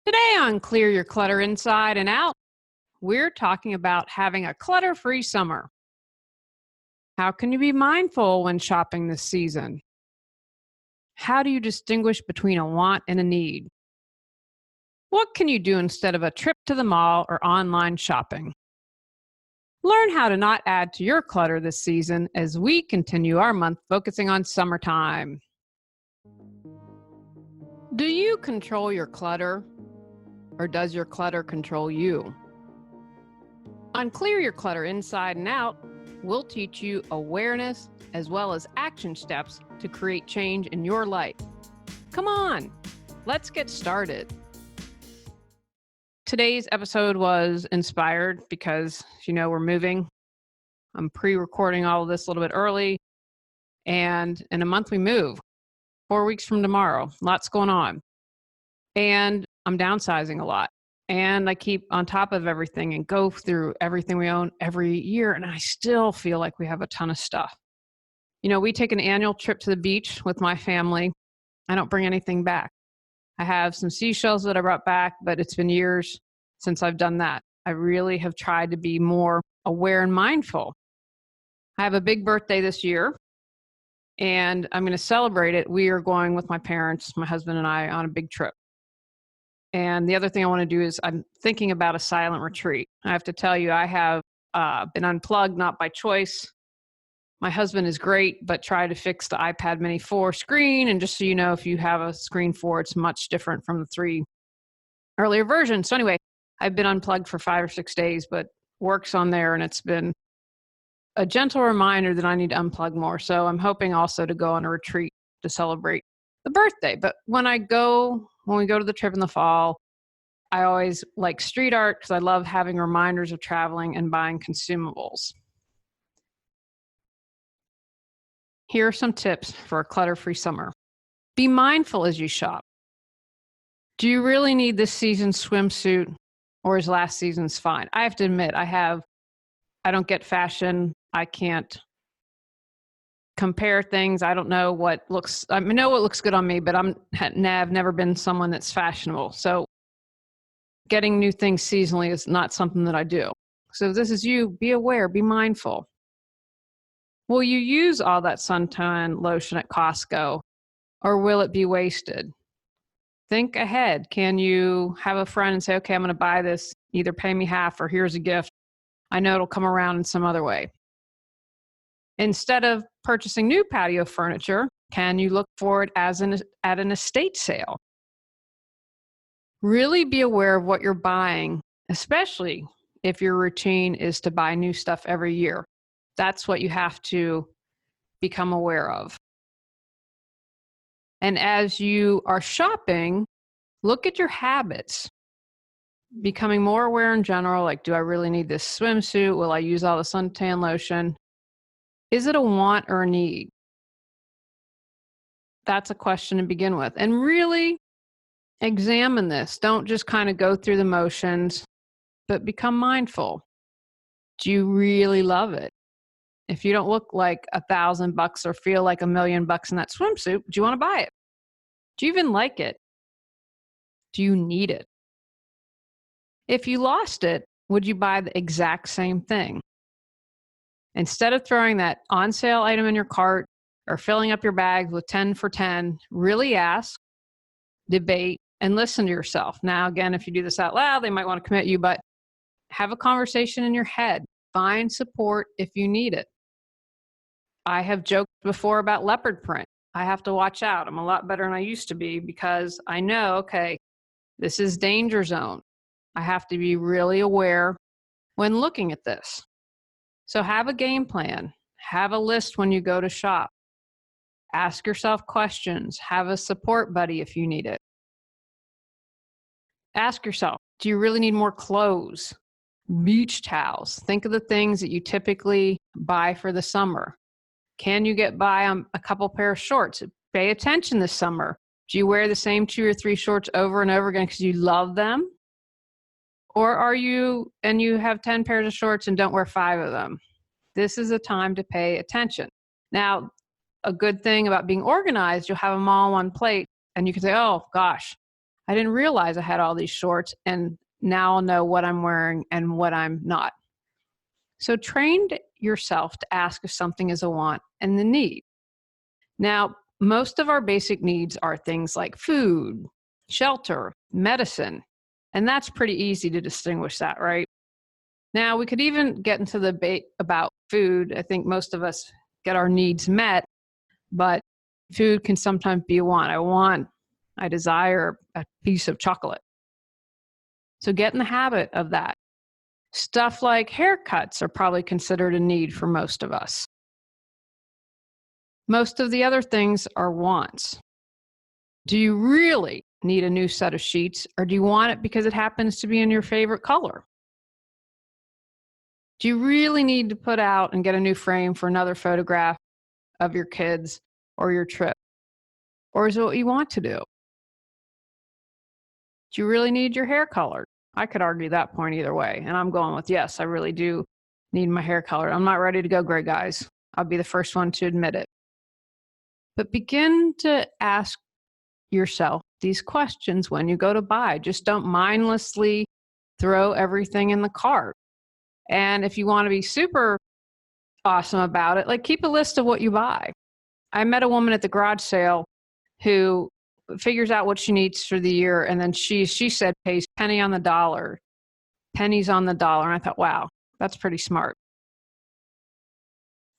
Today on Clear Your Clutter Inside and Out, we're talking about having a clutter-free summer. How can you be mindful when shopping this season? How do you distinguish between a want and a need? What can you do instead of a trip to the mall or online shopping? Learn how to not add to your clutter this season as we continue our month focusing on summertime. Do you control your clutter? Or does your clutter control you? On Clear Your Clutter Inside and Out, we'll teach you awareness as well as action steps to create change in your life. Come on, let's get started. Today's episode was inspired because, we're moving. I'm pre-recording all of this a little bit early, and in a month we move. 4 weeks from tomorrow, lots going on. And I'm downsizing a lot, and I keep on top of everything and go through everything we own every year, and I still feel like we have a ton of stuff. We take an annual trip to the beach with my family. I don't bring anything back. I have some seashells that I brought back, but it's been years since I've done that. I really have tried to be more aware and mindful. I have a big birthday this year, and I'm going to celebrate it. We are going with my parents, my husband and I, on a big trip. And the other thing I want to do is I'm thinking about a silent retreat. I have to tell you, I have been unplugged, not by choice. My husband is great, but tried to fix the iPad Mini 4 screen. And just so you know, if you have a screen 4, it's much different from the 3 earlier versions. So anyway, I've been unplugged for 5 or 6 days, but work's on there. And it's been a gentle reminder that I need to unplug more. So I'm hoping also to go on a retreat to celebrate the birthday. But when we go to the trip in the fall, I always like street art because I love having reminders of traveling and buying consumables. Here are some tips for a clutter-free summer. Be mindful as you shop. Do you really need this season's swimsuit, or is last season's fine? I have to admit, I don't get fashion. I can't compare things. I don't know I know what looks good on me, but I've never been someone that's fashionable. So getting new things seasonally is not something that I do. So if this is you, be aware, be mindful. Will you use all that suntan lotion at Costco, or will it be wasted? Think ahead. Can you have a friend and say, okay, I'm going to buy this, either pay me half or here's a gift. I know it'll come around in some other way. Instead of purchasing new patio furniture, can you look for it at an estate sale? Really be aware of what you're buying, especially if your routine is to buy new stuff every year. That's what you have to become aware of. And as you are shopping, look at your habits. Becoming more aware in general, like, do I really need this swimsuit? Will I use all the suntan lotion? Is it a want or a need? That's a question to begin with. And really examine this. Don't just kind of go through the motions, but become mindful. Do you really love it? If you don't look like $1,000 or feel like $1 million in that swimsuit, do you want to buy it? Do you even like it? Do you need it? If you lost it, would you buy the exact same thing? Instead of throwing that on sale item in your cart or filling up your bags with 10 for 10, really ask, debate, and listen to yourself. Now, again, if you do this out loud, they might want to commit you, but have a conversation in your head. Find support if you need it. I have joked before about leopard print. I have to watch out. I'm a lot better than I used to be because I know, okay, this is danger zone. I have to be really aware when looking at this. So have a game plan. Have a list when you go to shop. Ask yourself questions. Have a support buddy if you need it. Ask yourself, do you really need more clothes? Beach towels. Think of the things that you typically buy for the summer. Can you get by on a couple pair of shorts? Pay attention this summer. Do you wear the same 2 or 3 shorts over and over again because you love them? Or are you have 10 pairs of shorts and don't wear 5 of them? This is a time to pay attention. Now, a good thing about being organized, you'll have them all on one plate and you can say, oh gosh, I didn't realize I had all these shorts, and now I'll know what I'm wearing and what I'm not. So train yourself to ask if something is a want and the need. Now, most of our basic needs are things like food, shelter, medicine, and that's pretty easy to distinguish that, right? Now, we could even get into the debate about food. I think most of us get our needs met, but food can sometimes be a want. I desire a piece of chocolate. So get in the habit of that. Stuff like haircuts are probably considered a need for most of us. Most of the other things are wants. Do you really need a new set of sheets, or do you want it because it happens to be in your favorite color? Do you really need to put out and get a new frame for another photograph of your kids or your trip? Or is it what you want to do? Do you really need your hair colored? I could argue that point either way. And I'm going with yes, I really do need my hair colored. I'm not ready to go gray, guys. I'll be the first one to admit it. But begin to ask yourself these questions when you go to buy. Just don't mindlessly throw everything in the cart. And if you want to be super awesome about it, like keep a list of what you buy. I met a woman at the garage sale who figures out what she needs for the year, and then she said pays pennies on the dollar. And I thought, wow, that's pretty smart.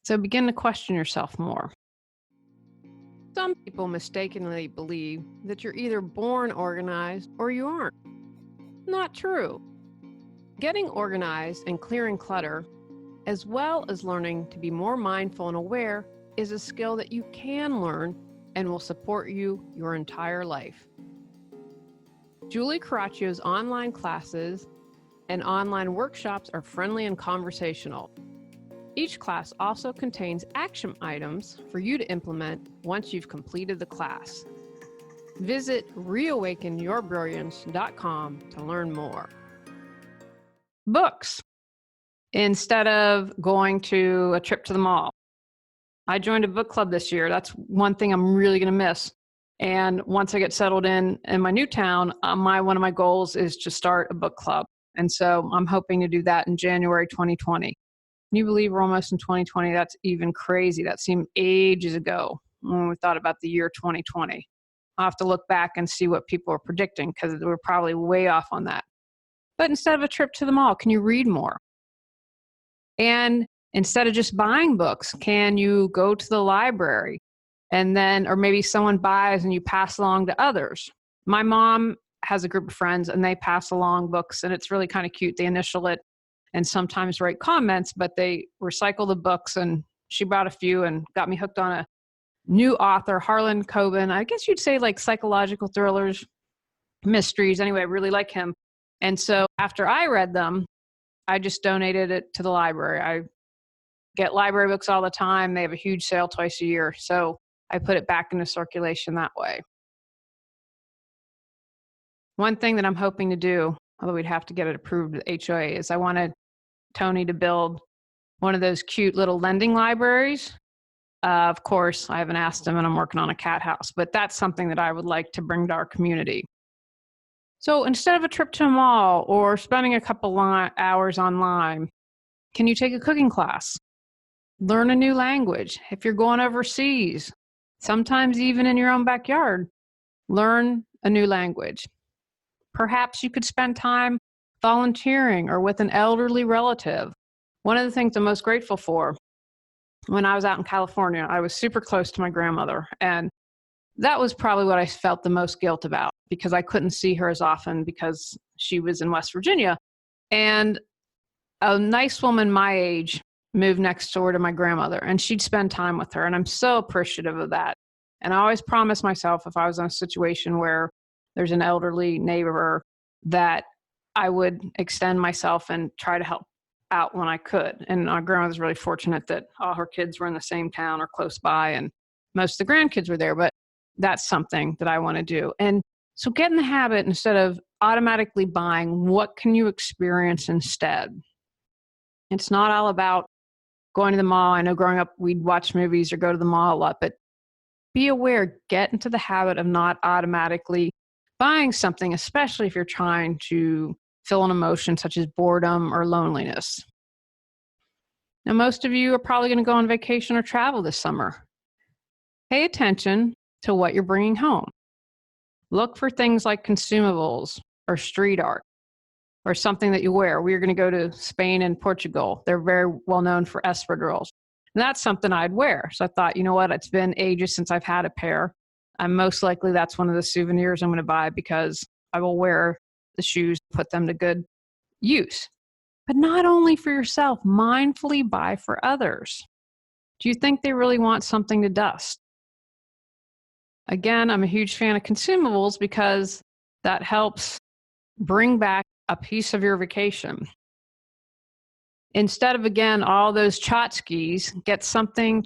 So begin to question yourself more. Some people mistakenly believe that you're either born organized or you aren't. Not true. Getting organized and clearing clutter, as well as learning to be more mindful and aware, is a skill that you can learn and will support you your entire life. Julie Coraccio's online classes and online workshops are friendly and conversational. Each class also contains action items for you to implement once you've completed the class. Visit reawakenyourbrilliance.com to learn more. Books. Instead of going to a trip to the mall, I joined a book club this year. That's one thing I'm really going to miss. And once I get settled in my new town, one of my goals is to start a book club. And so I'm hoping to do that in January 2020. Can you believe we're almost in 2020? That's even crazy. That seemed ages ago when we thought about the year 2020. I'll have to look back and see what people are predicting because we're probably way off on that. But instead of a trip to the mall, can you read more? And instead of just buying books, can you go to the library and then, or maybe someone buys and you pass along to others? My mom has a group of friends and they pass along books, and it's really kind of cute. They initial it and sometimes write comments, but they recycle the books. And she bought a few and got me hooked on a new author, Harlan Coben. I guess you'd say like psychological thrillers, mysteries. Anyway, I really like him. And so after I read them, I just donated it to the library. I get library books all the time. They have a huge sale twice a year. So I put it back into circulation that way. One thing that I'm hoping to do, although we'd have to get it approved with HOA, is I wanted Tony to build one of those cute little lending libraries. Of course, I haven't asked him, and I'm working on a cat house, but that's something that I would like to bring to our community. So instead of a trip to a mall or spending a couple hours online, can you take a cooking class? Learn a new language. If you're going overseas, sometimes even in your own backyard, learn a new language. Perhaps you could spend time volunteering or with an elderly relative. One of the things I'm most grateful for, when I was out in California, I was super close to my grandmother, and that was probably what I felt the most guilt about because I couldn't see her as often because she was in West Virginia. And a nice woman my age moved next door to my grandmother, and she'd spend time with her, and I'm so appreciative of that. And I always promised myself if I was in a situation where there's an elderly neighbor that I would extend myself and try to help out when I could. And my grandma was really fortunate that all her kids were in the same town or close by, and most of the grandkids were there, but that's something that I want to do. And so get in the habit, instead of automatically buying, what can you experience instead? It's not all about going to the mall. I know growing up, we'd watch movies or go to the mall a lot, but be aware, get into the habit of not automatically buying something, especially if you're trying to fill an emotion such as boredom or loneliness. Now, most of you are probably going to go on vacation or travel this summer. Pay attention to what you're bringing home. Look for things like consumables or street art or something that you wear. We're going to go to Spain and Portugal. They're very well known for espadrilles. And that's something I'd wear. So I thought, you know what? It's been ages since I've had a pair. I'm most likely that's one of the souvenirs I'm going to buy because I will wear the shoes, put them to good use. But not only for yourself, mindfully buy for others. Do you think they really want something to dust? Again, I'm a huge fan of consumables because that helps bring back a piece of your vacation. Instead of, again, all those tchotchkes, get something,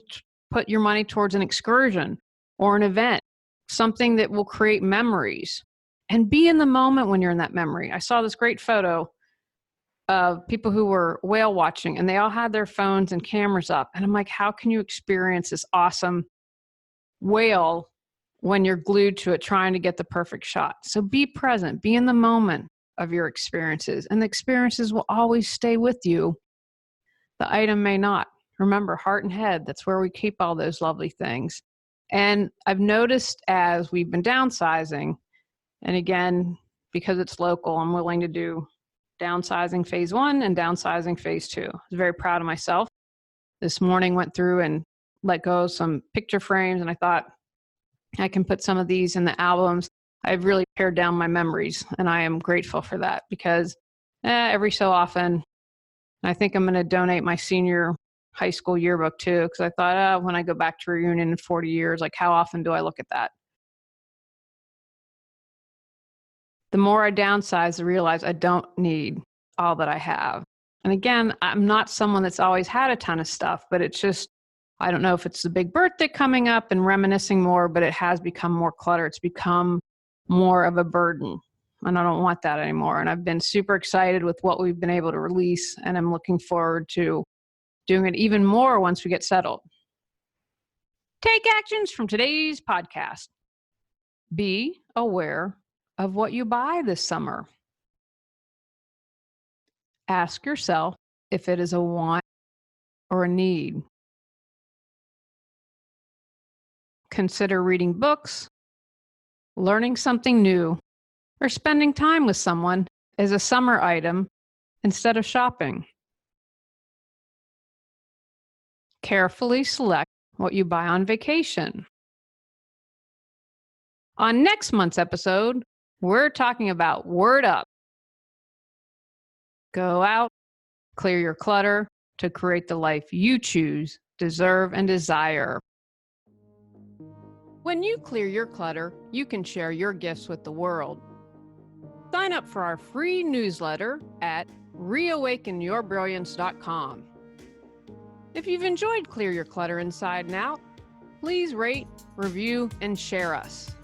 put your money towards an excursion or an event, something that will create memories. And be in the moment when you're in that memory. I saw this great photo of people who were whale watching, and they all had their phones and cameras up. And I'm like, how can you experience this awesome whale when you're glued to it trying to get the perfect shot? So be present, be in the moment of your experiences, and the experiences will always stay with you. The item may not. Remember, heart and head, that's where we keep all those lovely things. And I've noticed as we've been downsizing, and again, because it's local, I'm willing to do downsizing phase 1 and downsizing phase 2. I was very proud of myself. This morning went through and let go of some picture frames, and I thought I can put some of these in the albums. I've really pared down my memories, and I am grateful for that because every so often, I think I'm going to donate my senior high school yearbook too, because I thought, when I go back to reunion in 40 years, like how often do I look at that? The more I downsize, I realize I don't need all that I have. And again, I'm not someone that's always had a ton of stuff, but it's just, I don't know if it's the big birthday coming up and reminiscing more, but it has become more clutter. It's become more of a burden. And I don't want that anymore. And I've been super excited with what we've been able to release. And I'm looking forward to doing it even more once we get settled. Take actions from today's podcast. Be aware of what you buy this summer. Ask yourself if it is a want or a need. Consider reading books, learning something new, or spending time with someone as a summer item instead of shopping. Carefully select what you buy on vacation. On next month's episode, we're talking about word up. Go out, clear your clutter to create the life you choose, deserve, and desire. When you clear your clutter, you can share your gifts with the world. Sign up for our free newsletter at reawakenyourbrilliance.com. If you've enjoyed Clear Your Clutter Inside and Out, please rate, review, and share us.